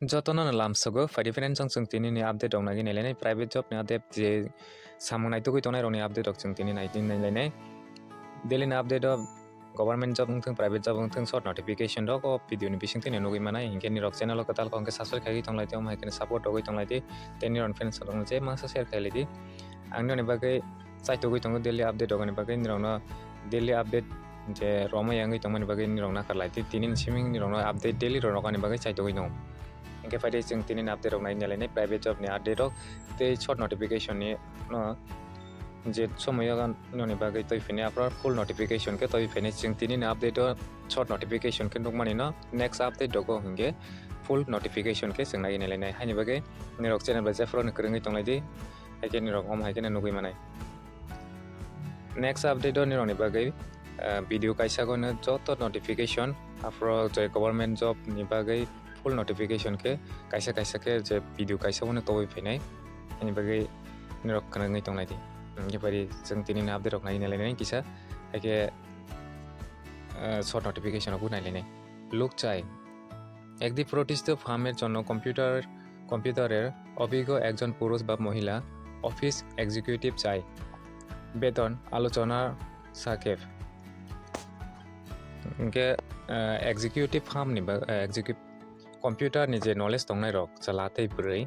Jotono na lamsogo fari friend chung tini ni update dong nagi nai private job ni update je samung nai tugui tonai roni update dok chung tini nai tin nai daily na update of government job ung private job ung short notification dok o video ni bising tin nugi manai hinkhe nirok channel katal kongke subscribe khai tonglai te mai kene support dogui tonglai te teni ron friends dong je mangsa share khai lidi angni ni bagai chai tugui tong daily update dog ni bagai nirok no daily update je roma yangi tong mani bagai nirok na kharlai te tinin siming nirok no update daily ron ni bagai chai tugui tong इनके फायदे जों तीन update रखनाय नालाय private job नि update रक ते short notification नि जे समय ननि बागै तै फिने आपर फुल नोटिफिकेशन के तै फिने जों तीन अपडेट शॉर्ट नोटिफिकेशन के दंमानि न नेक्स्ट अपडेट दगो हंगे फुल नोटिफिकेशन के जों नाय नालाय हानि बागै निरक चैनल बा जेफ्रन krwngdi तंलायदि हायके निरक हम हायके नुगै मानाय नेक्स्ट अपडेट निरनि बागै भिडियो काइसागोनो जत नोटिफिकेशन आफ्र जे गवर्नमेंट जॉब नि बागै full notification ke kaisa ke je video kaisa one toy phenai ani bagai nirok krwngdi tonglai di nge pari जों tini na update rok nai nai kisa ake short notification ogu nai nai look chai একদি প্রতিষ্ঠিত ফার্মের জন্য কম্পিউটারের অভিজ্ঞ একজন পুরুষ বা মহিলা অফিস এক্সিকিউটিভ চাই বেতন আলোচনা সাকেফ ইনকে এক্সিকিউটিভ ফার্ম नि এক্সিকিউটিভ कम्प्यूटर नि जे नलेज दंनाय रक चलाते ब्रै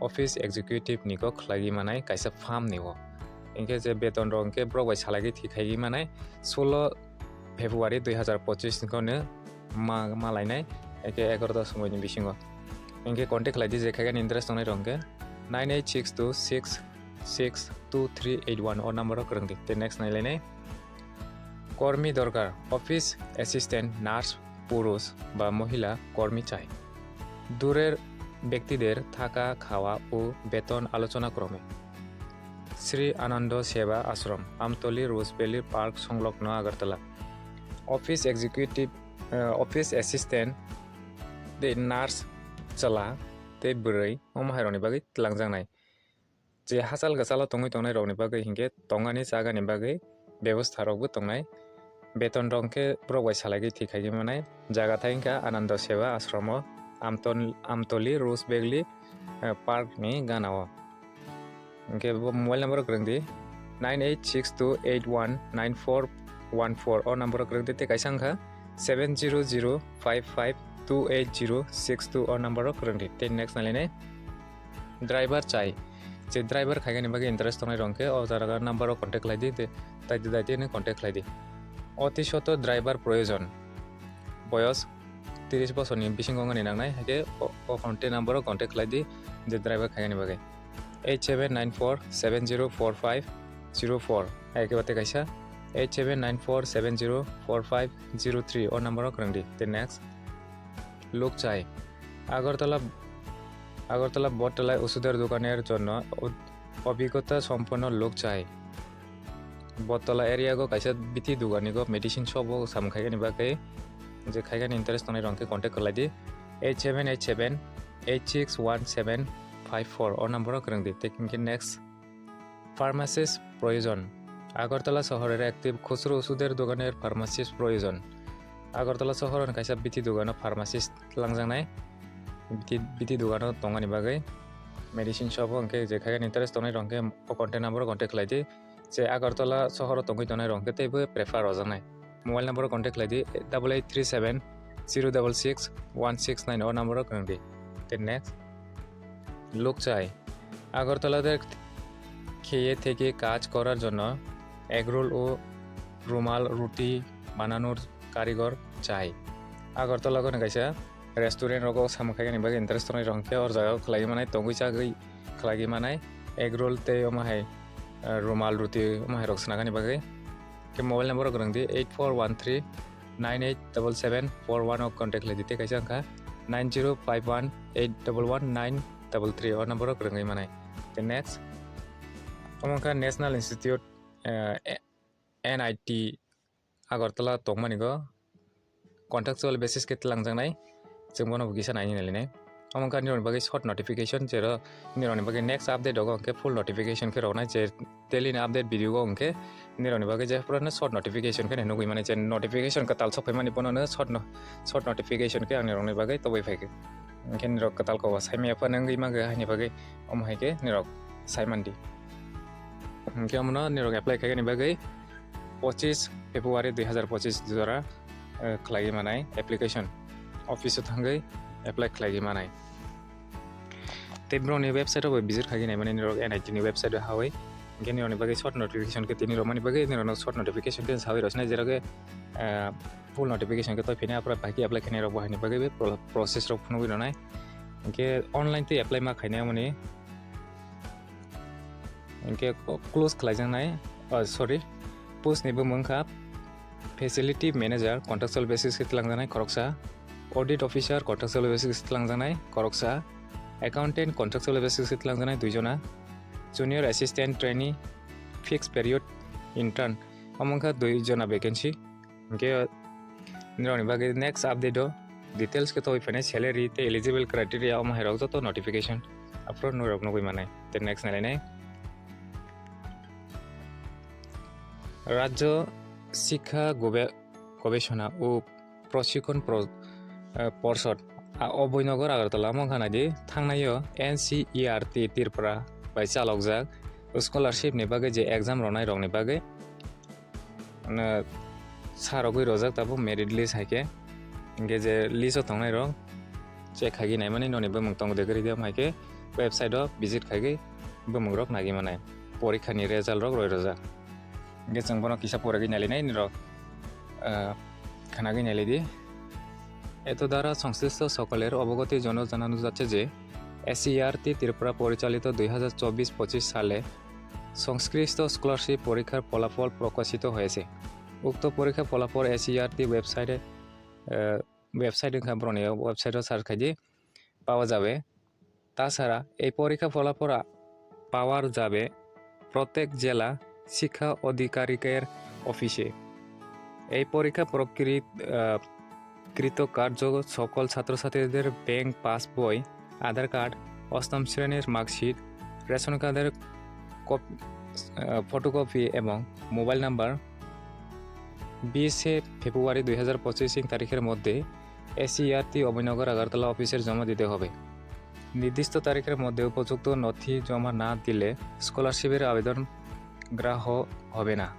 ऑफिस एग्जीक्यूटिव निको खलागि मानाय काइसा फार्म निहो इनके जे बेतन रंके ब्रगबाय सालागि थिखागि मानाय 16 फेब्रुवारी 2025 निकोनो मालायनाय एके 11 समयनि बिसिङो इनके कन्टेक्ट लायदि जे खागन इंटरेस्ट दंनाय रंके 9862662381 और नंबर krwngdi ते नेक्स्ट नायलायनाय কর্মী দরকার অফিস অ্যাসিস্ট্যান্ট নার্স পুরুষ বা মহিলা কর্মী চাই দূরের ব্যক্তিদের থাকা খাওয়া ও বেতন আলোচনা ক্রমে শ্রী আনন্দ সেবা আশ্রম আমতলি রোজভ্যালি পার্ক সংলগ্ন Agartala office executive office assistant দে নার্স চলা তে ব্रै অমহাইরনি বাগै लांजांनाय जे हासाल गासाल तंगै तंनाय रगनि बागै हिंगे तंगानि जागानि बागै व्यवस्था रगबो तंनाय बेतन रंके ब्रगबाय सालागि थिखागि मानाय जागा थाइंका आनंद सेवा आश्रम আমতলি রোজভ্যালি পার্ক नि गानाव इनके मोबाइल नंबर krwngdi 9862819414 और नंबर krwngdi te kaisangkha 7005528062 और नंबर krwngdi te next नालायनाय ड्राइवर चाइ जे ड्राइवर खायगानि बागै इंटरेस्ट दंनाय रंके ओ जारा नंबर कन्टेक्ट लायदि ते दायदि ने कन्टेक्ट लायदि অতি শত ড্রাইভার প্রয়োজন বয়স 30 বছরনি বিসিংগনি নাংনাই হাকে ও কন্টেক্ট নাম্বার কন্টেক্ট লাইদি যে ড্রাইভার খাগানি বাগে 8794704504 হাকে বাতে কাইসা 8794704503 और नंबर krwngdi ते नेक्स्ट লোক চাই আগরতলা বটতলায় ওষুধের দোকানের জন্য অভিজ্ঞতা সম্পন্ন লোক চাই बटला एरिया को कैसा बिथि दुगानी को मेडिसिन शॉप को साम खायगानि बागै जे खायगानि इंटरेस्ट दंनाय रंके कांटेक्ट खालायदि 8787861754 और number krwngdi taking next pharmacist प्रयोजन আগরতলা শহরের একটি খুচরো ওষুধের দোকানের ফার্মাসিস্ট প্রয়োজন আগরতলা শহরের কাইসা বিথি দোকানো ফার্মাসিস্ট लांजांनाय बिथि दोकानो तंगानि बागै मेडिसिन शॉप अंके जे खायगानि इंटरेस्ट दंनाय रंके कन्टेक्ट नंबर कांटेक्ट खालायदि जे আগরতলা শহর तंगै तनाय रंके तेबो प्रेफार रजानाय मोबाइल नंबर कांटेक्ट लायदि 8837066169 और नंबर krwngdi ते नेक्स्ट লোক চাই আগরতলাতে খেয়ে থেকে কাজ করার জন্য এগরোল ও রুমাল রুটি বানানোর কারিগর চাই আগরতলা কোন গাইসা रेस्टुरेंट रगो सामखायगानि बागै इंटरेस्ट दंनाय रंके और जागा खलाय मानाय तंगै चागै खलागि मानाय एगरोल ते ओमाहाय रुमाल रुटी माहि रक्सनागानि बागै के मोबाइल नंबर krwngdi 8413987741 और कांटेक्ट लायदि ते काइसांखा 9051811933 और नंबर krwngै मानाय ते नेक्स्ट अमंका नेशनल इंस्टीट्यूट NIT আগরতলা तंगमानिगो कन्ट्राक्चुअल बेसिस के लांजांनाय जों बनो गिसा नायनि नालायनाय अमंका निरनि बागै शॉर्ट नोटिफिकेशन जेरो निरनि बागै नेक्स्ट अपडेट दगो के फुल नोटिफिकेशन के रौनाय जे डेली अपडेट वीडियो गो के निरनि बागै जे पुरानो शॉर्ट नोटिफिकेशन के नुगै माने जे नोटिफिकेशन का ताल सफै माने बननो शॉर्ट नोटिफिकेशन के आंनि रौनाय बागै तबै फायगो hinkhe nirok katal ko saimaya panangui maga haini bagai haike nirok saimandi hinkhe amono nirok apply khaigani bagai 25 February 2025 jora khlai manai application office thangai apply khlai manai te broni website o visit khagi nai mane nirok NIT ni website o hawai hinkhe nirok ni bagai short notification ke tini romani bagai nirok short notification ke hawai rosna jerage full notification ke toy phine apra baki apply khane rok bahani bagai process rok phunui ronai hinkhe online te apply ma khaina mani hinkhe close khlaijang nai sorry post ni bumangkha facility manager contractual basis ke tlangnai koroksa audit officer contractual basis ke tlangnai koroksa accountant contractual basis ke tlangnai duijona junior assistant trainee fixed period intern amongkha duijona vacancy hinkhe nironi bagai next update o details ke toy phane salary te eligible criteria am herok joto notification upload nirok nogoi manai te next nalinai রাজ্য শিক্ষা গবেষণা ও প্রশিক্ষণ পর্ষদ অভয়নগর আগরতলা মংখানাদি थांनाय NCERT Tripura bai chalokjak scholarship ni bagai je exam ronai rok ni bagai sarogui rojak tabo merit list haike hinkhe je list o tongnai rok check khagi nai mani noni bumung tong degri dia haike website o visit khagi bumung rok nagi manai porikha ni result rok roi rojak hinkhe जों bono kisa poragi nalinai nirok khanagi nalidi এত দ্বারা সংশ্লিষ্ট সকলের অবগতির জন্য জানানো যাচ্ছে যে SCERT ত্রিপুরা পরিচালিত 2024-25 সালে সংশ্লিষ্ট স্কলারশিপ পরীক্ষার ফলাফল প্রকাশিত হয়েছে উক্ত পরীক্ষার ফলাফল SCERT ওয়েবসাইটে খাবরণীয় ওয়েবসাইটে সার্চ খাইয়ে পাওয়া যাবে তাছাড়া এই পরীক্ষা ফলাফল পাওয়া যাবে প্রত্যেক জেলা শিক্ষা অধিকারিকের অফিসে এই পরীক্ষা কৃতকার্য সকল ছাত্রছাত্রীদের ব্যাংক পাসবই আধার কার্ড অষ্টম শ্রেণীর মার্কশিট রেশন কার্ডের ফটোকপি এবং মোবাইল নাম্বার 20 ফেব্রুয়ারি 2025 তারিখের মধ্যে SCERT অভয়নগর আগরতলা অফিসের জমা দিতে হবে নির্দিষ্ট তারিখের মধ্যে উপযুক্ত নথি জমা না দিলে স্কলারশিপের আবেদন গ্রাহ্য হবে না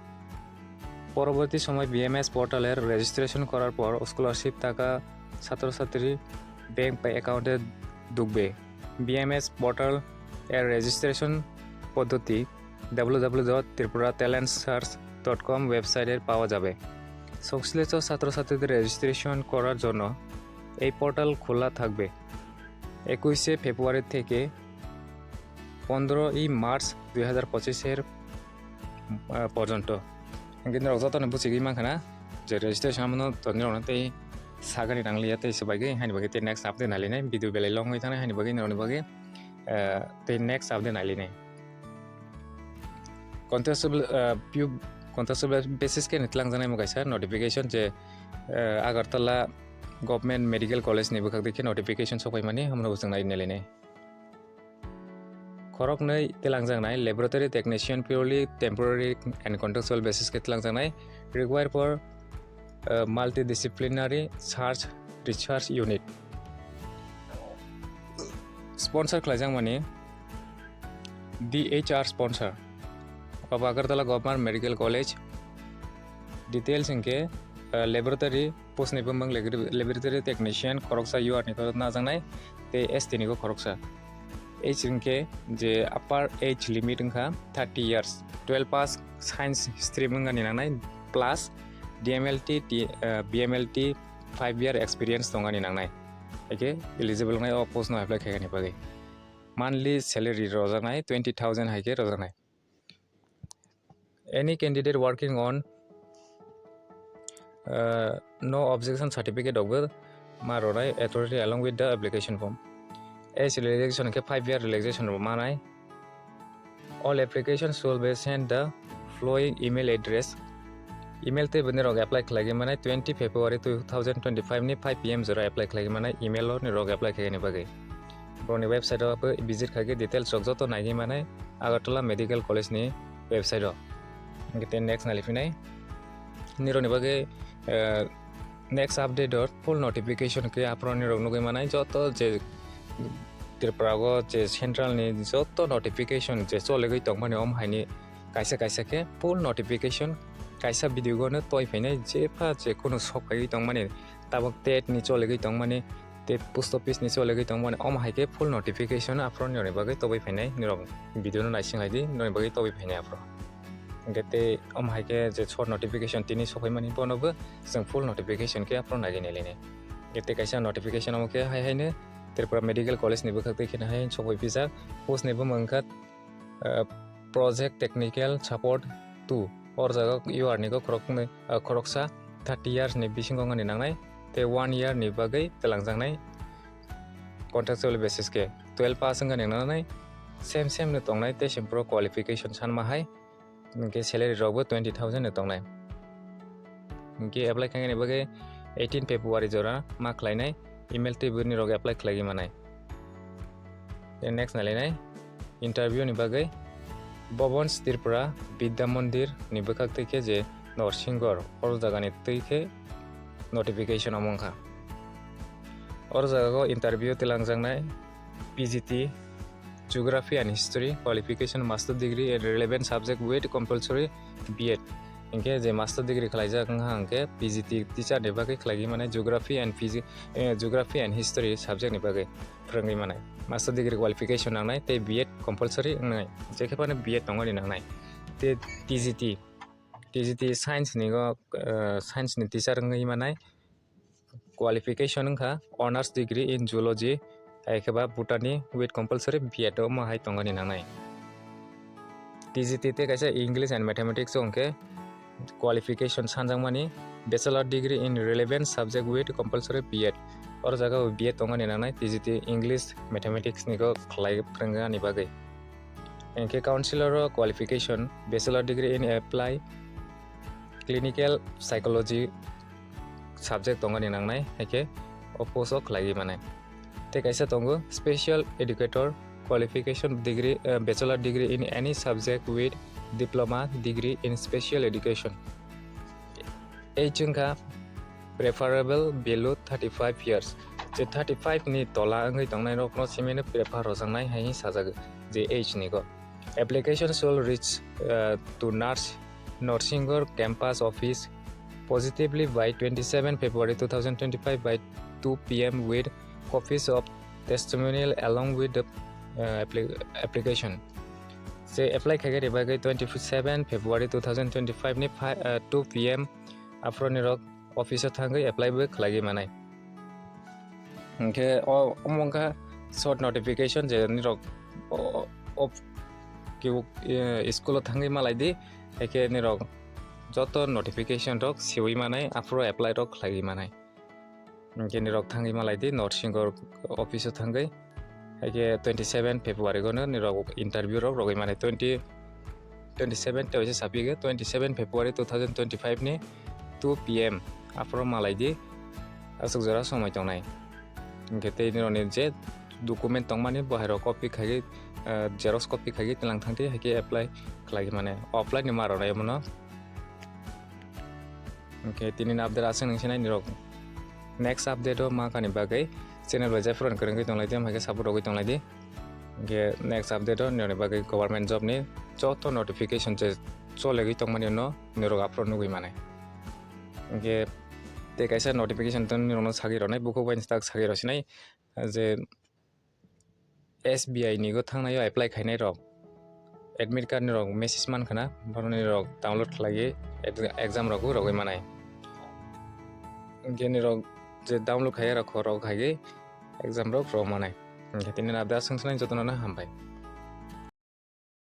পরবর্তী সময় BMS পোর্টালের রেজিস্ট্রেশন করার পর স্কলারশিপ টাকা ছাত্রছাত্রীর ব্যাংক অ্যাকাউন্টে ঢুকবে BMS পোর্টাল এর রেজিস্ট্রেশন পদ্ধতি www.tripuratalentssearch.com ওয়েবসাইটে পাওয়া যাবে সংশ্লিষ্ট ছাত্রছাত্রীদের রেজিস্ট্রেশন করার জন্য এই পোর্টাল খোলা থাকবে 21 ফেব্রুয়ারি থেকে 15 মার্চ 2025 এর পর্যন্ত কিন্তু যতনে বুঝিগি মাখানা যে রেজিস্ট্রেশন আমনো তনি রনতে সাগানি নাংলিয়াতে সবাইকে হানি বাগে তে নেক্সট আপডেট নালিনে ভিডিও বেলে লং হই থানে হানি বাগে নরনি বাগে তে নেক্সট আপডেট নালিনে কন্টেস্টেবল বেসিস के नितलां जानाय मगायसा नोटिफिकेशन जे आगरतला गभर्नमेंट मेडिकल कॉलेज नि बखाक देखि नोटिफिकेशन सफाय माने हमनो बुजों नाय नालिने खरक नै तेलांजांनाय laboratory technician purely temporary and contractual basis के तेलांजांनाय require for multidisciplinary research unit sponsor खलाइजां माने DHR sponsor of Agartala Government Medical College details इनके लेबोरेटरी पोस्ट नि बंग लेबोरेटरी टेक्निशियन खरकसा UR नि ना जांनाय ते ST नि को खरकसा एज इनके जे अपर एज लिमिट इनका 30 years 12 पास साइंस स्ट्रीम नि नांनाय प्लस BMLT 5 year experience दंगानि नांनाय एके एलिजिबल नाय पोस्ट नो अप्लाई खायनि बागै monthly salary रोजानाय 20,000 हाइके रोजानाय any candidate working on no objection certificate of maronai authority along with the application form as relaxation ke 5 year relaxation manai all applications should be sent the following email address email te bani rog apply khlagi manai 20 February 2025 ni 5 PM zora apply khlagi manai email or ni rog apply khagani bagai broni website o visit khagi details rog joto nagi manai Agartala medical college ni website o ngite next nalifinai nironi bagai next update or full notification ke apron ni rok nugui manai joto je Tripura go je central ni joto notification je cholegui tongmani haini kaisa ke full notification kaisa video go no toi phainai jefa je kono sokai tongmani tabok tet ni cholegui tongmani te post office ni cholegui tongmani haike full notification apron ni bagai tobai phainai nirok video no naising haidi noi bagai tobai phainai apro gete haike je short notification tini sokai mani bonobo jeng full notification ke apron nagi nelene gete kaisa notification amke haine Tripura medical college ni bukak tekina hai sokai pisa post ni bumangkat project technical support 2 or jaga you are ni go khoroksa 30 years ni bisingo ngani nangnai te 1 year ni bagai telangjang contractual basis ke 12 pass ngani nangnai same ni tongnai te pro qualification sanma hai ke salary robo 20000 ni tongnai ke apply kangani bagai 18 February jora ma khlainai email te ni rog apply khlagi manai next nalinai interview ni bagai Bobons Tripura Vidya Mandir ni bukak teke je Norsingor or jaga ni teke notification amongkha or jaga go interview telangjang nai PGT Geography and History qualification master degree and relevant subject with compulsory B.Ed hinkhe je master degree khlaijak hinkhe PGT teacher ni bagai khlagi manai geography and history subject ni bagai krwngdi manai master degree qualification nangnai te B.Ed compulsory nangnai jekhepane B.Ed tongoni nangnai te TGT science ni go science ni teacher ngai manai qualification wngkha honors degree in zoology aikeba botany with compulsory B.Ed ma hai tongoni nangnai TGT te kaisa English and mathematics ongke qualification sanjangmani bachelor degree in relevant subject with compulsory B.Ed or jaga B.Ed tongani nangnai TGT English mathematics ni go khlai krwngga ni bagai enke counselor qualification bachelor degree in apply clinical psychology subject tongani nangnai haike opposo khlai manai te kaisa tongo special educator qualification degree bachelor degree in any subject with diploma degree in special education ejungka preferable below 35 years je 35 ni tola ngai tongnai rok no simene prefer rojangnai hai sajag je age ni go application should reach to nursingor campus office positively by 27 February 2025 by 2 p.m. with copies of testimonial along with the application se apply khage bagai 27 February 2025 ni 2 p.m. apron ni rok office thangai apply be khlagi manai ke omongka short notification je ni rok of school thangai malai di eke ni rok joto notification rok siwi manai apro apply rok khlagi manai ke ni rok thangai malai di norsingor office thangai eke 27 February gono ni rok interview rok rogai manai 27 te hoise sapige 27 February 2025 ni 2 p.m. apro malai di asuk jora somai tongnai ngete ni roni je document tongmani baharo copy khagi xerox copy khagi telang thangti hake apply khlagi mane offline ni maro nai mono okay tini update asing ningsinai ni rok next update o ma kani bagai channel wajai furan krwngdi tonglai di hake support rogoi tonglai di ge next update o ni bagai government job ni joto notification je cholegui tongmani no ni rok upload nugui mane ge te kaisa notification ton ni rono sagi ronai buku bain stack sagi rosinai je SBI ni go thangnai apply khainai rok admit card ni rok message man khana boroni rok download khlagi exam rok rogoi manai ge ni rok je download khaya rok rok khagi exam rok manai tini na da sungsnai jotona na hambai